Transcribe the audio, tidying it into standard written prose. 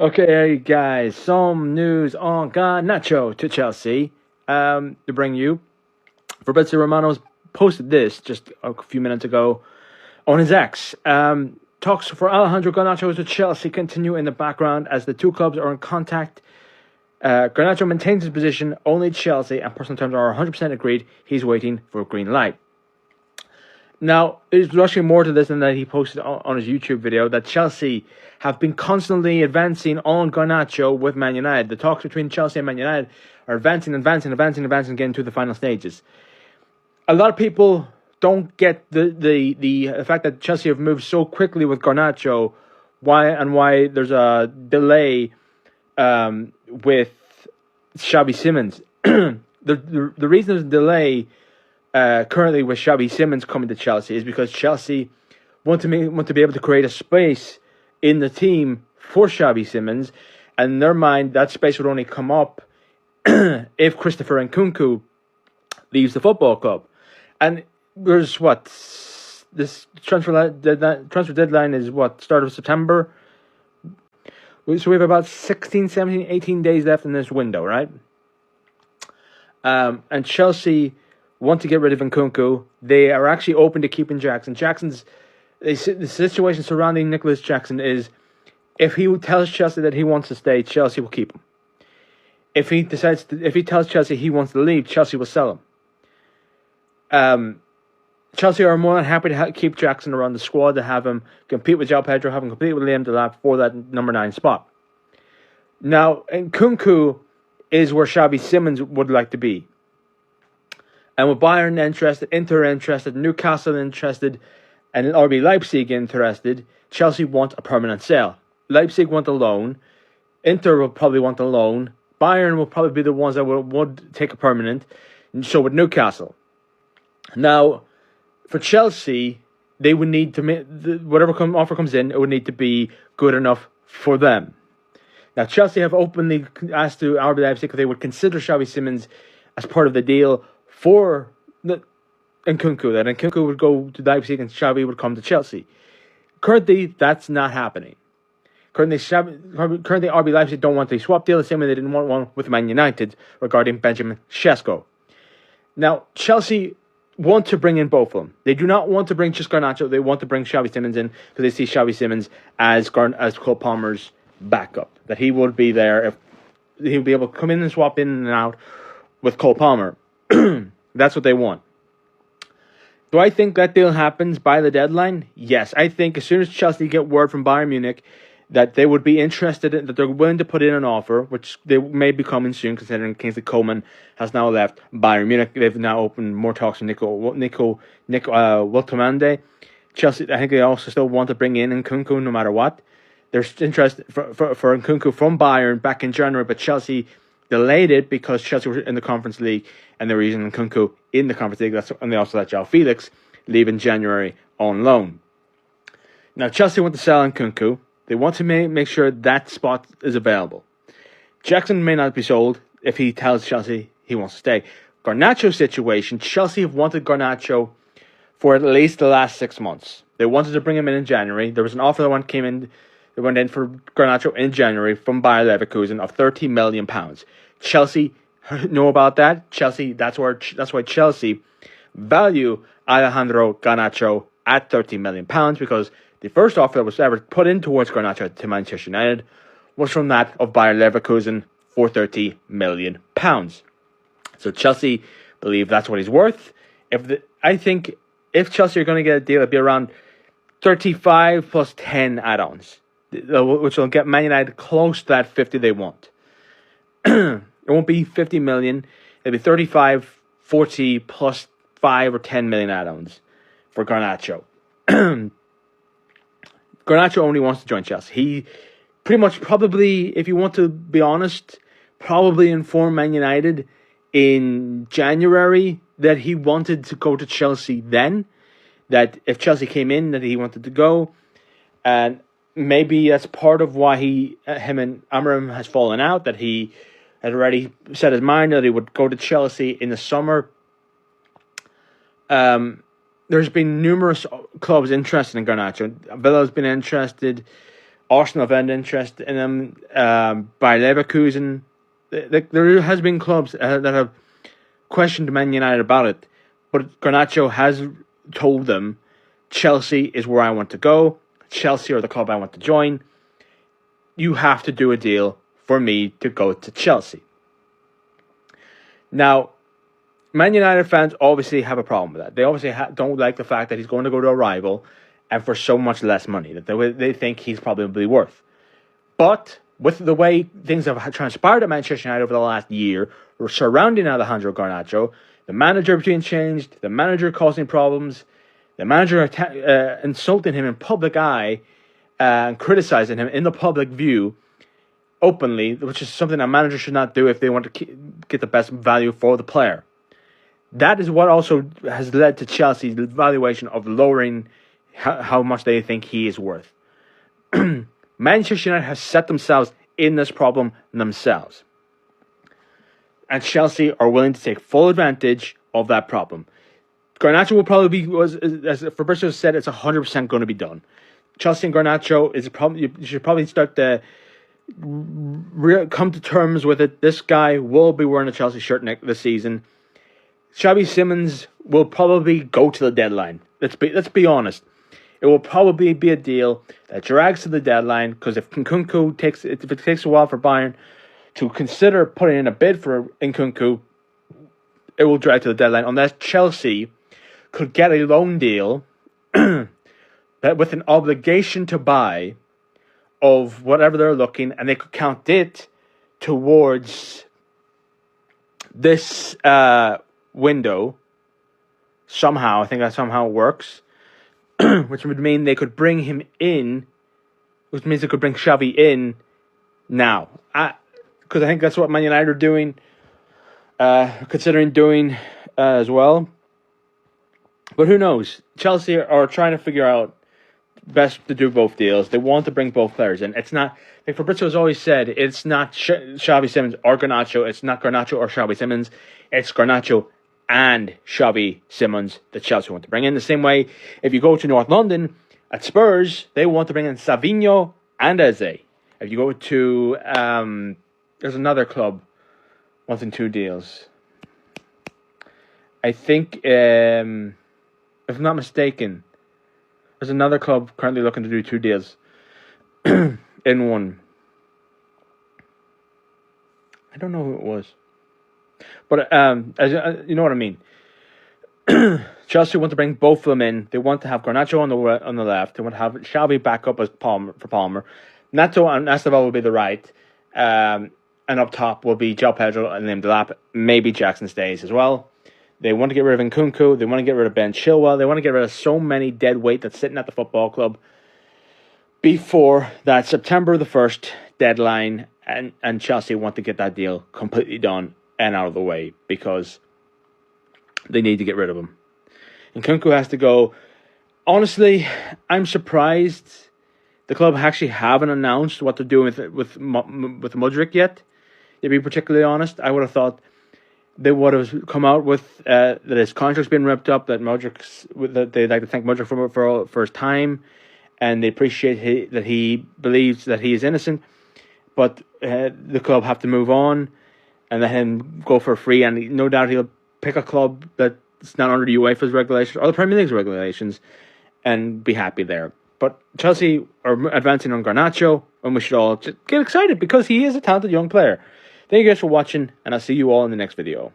Okay, guys, some news on Garnacho to Chelsea. To bring you, Fabrizio Romano's posted this just a few minutes ago on his X. Talks for Alejandro Garnacho to Chelsea continue in the background as the two clubs are in contact. Garnacho maintains his position, only Chelsea and personal terms are 100% agreed. He's waiting for a green light. Now, there's actually more to this than that he posted on his YouTube video that Chelsea have been constantly advancing on Garnacho with Man United. The talks between Chelsea and Man United are advancing, getting to the final stages. A lot of people don't get the fact that Chelsea have moved so quickly with Garnacho, why there's a delay with Xavi Simons. The reason there's a delay currently with Xavi Simons coming to Chelsea is because Chelsea want to be able to create a space in the team for Xavi Simons, and in their mind that space would only come up if Christopher Nkunku leaves the football club. And there's this transfer deadline is start of September. So we have about 16, 17, 18 days left in this window, right? And Chelsea want to get rid of Nkunku. They are actually open to keeping Jackson. The situation surrounding Nicholas Jackson is if he tells Chelsea that he wants to stay, Chelsea will keep him. If he tells Chelsea he wants to leave, Chelsea will sell him. Chelsea are more than happy to keep Jackson around the squad, to have him compete with João Pedro, have him compete with Liam Delap for that number 9 spot. Now, Nkunku is where Xavi Simons would like to be. And with Bayern interested, Inter interested, Newcastle interested, and RB Leipzig interested, Chelsea want a permanent sale. Leipzig want a loan. Inter will probably want a loan. Bayern will probably be the ones that would take a permanent. And so would Newcastle. Now, for Chelsea, they would need to make whatever offer comes in. It would need to be good enough for them. Now, Chelsea have openly asked to RB Leipzig if they would consider Xavi Simons as part of the deal for Nkunku. That Nkunku would go to Leipzig and Xavi would come to Chelsea. Currently, that's not happening. Currently, RB Leipzig don't want a swap deal, the same way they didn't want one with Man United regarding Benjamin Sesko. Now, Chelsea want to bring in both of them. They do not want to bring just Garnacho. They want to bring Xavi Simons in because they see Xavi Simons as Cole Palmer's backup. That he would be there if he would be able to come in and swap in and out with Cole Palmer. That's what they want. Do I think that deal happens by the deadline? Yes. I think as soon as Chelsea get word from Bayern Munich that they would be interested in, that they're willing to put in an offer, which they may be coming soon, considering Kingsley Coman has now left Bayern Munich. They've now opened more talks with Nico Wiltemande. Chelsea, I think they also still want to bring in Nkunku no matter what. There's interest for Nkunku from Bayern back in January, but Chelsea delayed it because Chelsea were in the Conference League and they were using Nkunku in the Conference League. And they also let João Felix leave in January on loan. Now, Chelsea want to sell Nkunku. They want to make sure that spot is available. Jackson may not be sold if he tells Chelsea he wants to stay. Garnacho situation, Chelsea have wanted Garnacho for at least the last 6 months. They wanted to bring him in January. There was an offer that went in for Garnacho in January from Bayer Leverkusen of £30 million. Chelsea know about that. That's why Chelsea value Alejandro Garnacho at £30 million because the first offer that was ever put in towards Garnacho to Manchester United was from that of Bayer Leverkusen for £30 million. So Chelsea believe that's what he's worth. I think if Chelsea are going to get a deal, it'd be around 35 plus 10 add-ons, which will get Man United close to that 50 they want. It won't be 50 million. It'll be 35, 40 plus 5 or 10 million add-ons for Garnacho. Garnacho only wants to join Chelsea. He pretty much probably, if you want to be honest, probably informed Man United in January that he wanted to go to Chelsea then. That if Chelsea came in, that he wanted to go. And maybe that's part of why him and Amorim has fallen out, that he had already set his mind that he would go to Chelsea in the summer. There's been numerous clubs interested in Garnacho. Villa's been interested. Arsenal have had interest in him. By Leverkusen, there has been clubs that have questioned Man United about it, but Garnacho has told them, Chelsea is where I want to go. Chelsea are the club I want to join. You have to do a deal for me to go to Chelsea. Now, Man United fans obviously have a problem with that. They obviously don't like the fact that he's going to go to a rival and for so much less money that they think he's probably worth. But with the way things have transpired at Manchester United over the last year surrounding Alejandro Garnacho, the manager being changed, the manager causing problems, the manager insulting him in public eye and criticizing him in the public view openly, which is something a manager should not do if they want to get the best value for the player. That is what also has led to Chelsea's valuation of lowering how much they think he is worth. Manchester United has set themselves in this problem themselves. And Chelsea are willing to take full advantage of that problem. Garnacho will probably be, as Fabrizio said, it's 100% going to be done. Chelsea and Garnacho is a problem. You should probably start to come to terms with it. This guy will be wearing a Chelsea shirt this season. Xavi Simons will probably go to the deadline. Let's be honest. It will probably be a deal that drags to the deadline, because if it takes a while for Bayern to consider putting in a bid for Nkunku, it will drag to the deadline unless Chelsea could get a loan deal that with an obligation to buy of whatever they're looking, and they could count it towards this window somehow. I think that somehow works. Which would mean they could bring him in, which means they could bring Xavi in now. Because I think that's what Man United are doing, considering doing as well. But who knows? Chelsea are trying to figure out best to do both deals. They want to bring both players in. It's not, like Fabrizio has always said, it's not Xavi Simons or Garnacho. It's not Garnacho or Xavi Simons. It's Garnacho and Xavi Simons that Chelsea want to bring in. The same way, if you go to North London, at Spurs, they want to bring in Savinho and Eze. If you go to, there's another club wanting two deals. I think, if I'm not mistaken, there's another club currently looking to do two deals in one. I don't know who it was. But as you know what I mean. Chelsea want to bring both of them in. They want to have Garnacho on the left. They want to have Xavi back up as Palmer. Nato and Esteval will be the right. And up top will be João Pedro and Liam Delap. Maybe Jackson stays as well. They want to get rid of Nkunku. They want to get rid of Ben Chilwell. They want to get rid of so many dead weight that's sitting at the football club before that September the 1st deadline. And Chelsea want to get that deal completely done and out of the way, because they need to get rid of him. And Nkunku has to go. Honestly, I'm surprised the club actually haven't announced what they're doing with Mudryk yet. To be particularly honest, I would have thought they would have come out with that his contract's been ripped up, that they'd like to thank Mudryk for his time, and they appreciate that he believes that he is innocent, but the club have to move on and let him go for free, and no doubt he'll pick a club that's not under the UEFA's regulations or the Premier League's regulations and be happy there. But Chelsea are advancing on Garnacho, and we should all just get excited because he is a talented young player. Thank you guys for watching, and I'll see you all in the next video.